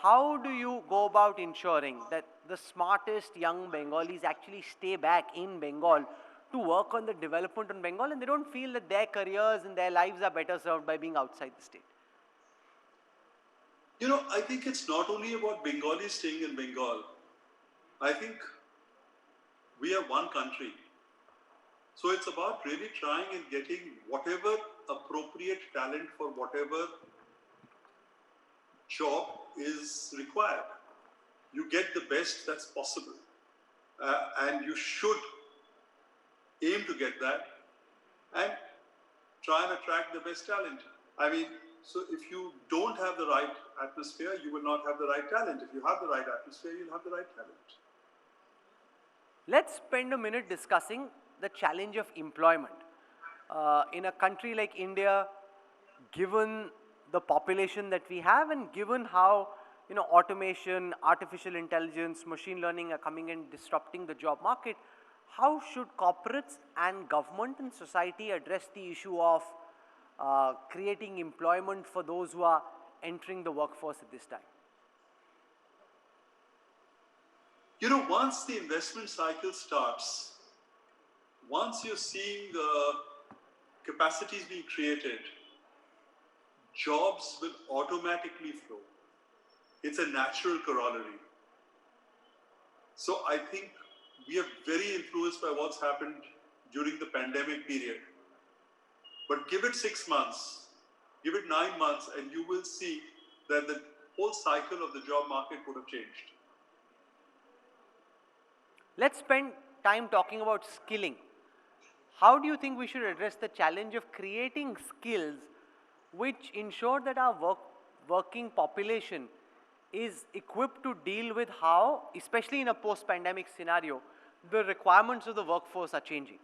how do you go about ensuring that the smartest young Bengalis actually stay back in Bengal to work on the development in Bengal, and they don't feel that their careers and their lives are better served by being outside the state? I think it's not only about Bengalis staying in Bengal. I think we are one country. So it's about really trying and getting whatever appropriate talent for whatever job is required. You get the best that's possible. And you should aim to get that and try and attract the best talent. I mean, so if you don't have the right atmosphere, you will not have the right talent. If you have the right atmosphere, you'll have the right talent. Let's spend a minute discussing the challenge of employment. In a country like India, given the population that we have and given how automation, artificial intelligence, machine learning are coming and disrupting the job market, how should corporates and government and society address the issue of creating employment for those who are entering the workforce at this time? Once the investment cycle starts, once you're seeing capacities being created, jobs will automatically flow. It's a natural corollary. So I think we are very influenced by what's happened during the pandemic period. But give it 6 months, give it 9 months, and you will see that the whole cycle of the job market would have changed. Let's spend time talking about skilling. How do you think we should address the challenge of creating skills which ensure that our working population is equipped to deal with how, especially in a post-pandemic scenario, the requirements of the workforce are changing?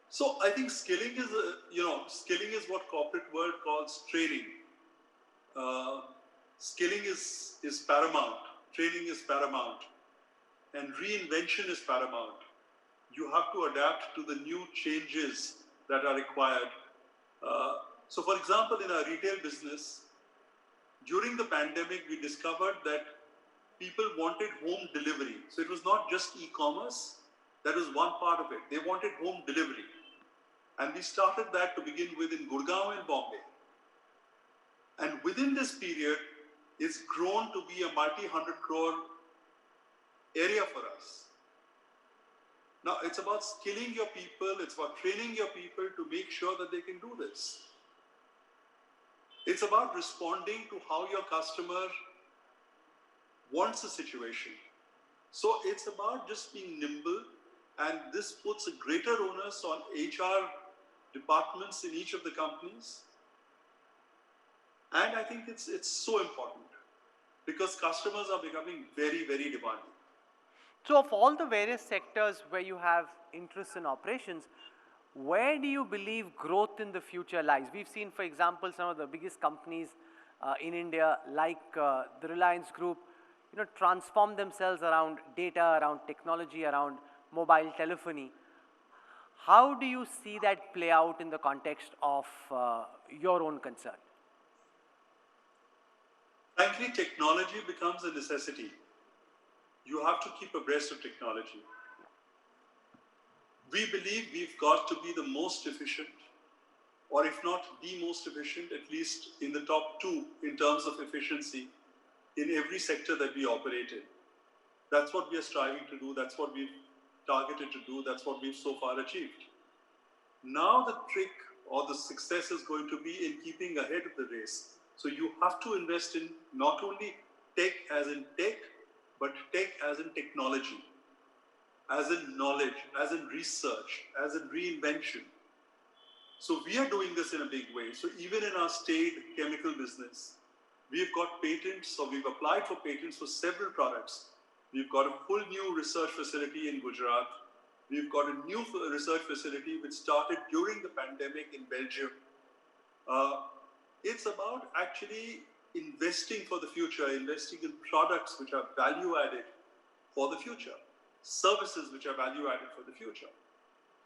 So I think skilling is what corporate world calls training. Skilling is paramount. Training is paramount. And reinvention is paramount. You have to adapt to the new changes that are required. So for example, in our retail business, during the pandemic, we discovered that people wanted home delivery. So it was not just e-commerce. That was one part of it. They wanted home delivery. And we started that to begin with in Gurgaon and Bombay. And within this period, it's grown to be a multi-100 crore area for us. Now, it's about skilling your people, it's about training your people to make sure that they can do this. It's about responding to how your customer wants a situation. So it's about just being nimble, and this puts a greater onus on HR departments in each of the companies. And I think it's so important because customers are becoming very, very demanding. So of all the various sectors where you have interests in operations, where do you believe growth in the future lies? We've seen, for example, some of the biggest companies in India, like the Reliance Group, transform themselves around data, around technology, around mobile telephony. How do you see that play out in the context of your own concern? Frankly, technology becomes a necessity. You have to keep abreast of technology. We believe we've got to be the most efficient, or if not the most efficient, at least in the top 2 in terms of efficiency in every sector that we operate in. That's what we are striving to do. That's what we've targeted to do. That's what we've so far achieved. Now the trick or the success is going to be in keeping ahead of the race. So you have to invest in not only tech as in tech, but tech as in technology, as in knowledge, as in research, as in reinvention. So we are doing this in a big way. So even in our staid chemical business, we've got patents, or we've applied for patents for several products. We've got a full new research facility in Gujarat. We've got a new research facility which started during the pandemic in Belgium. It's about actually investing for the future, investing in products which are value added for the future, services which are value added for the future.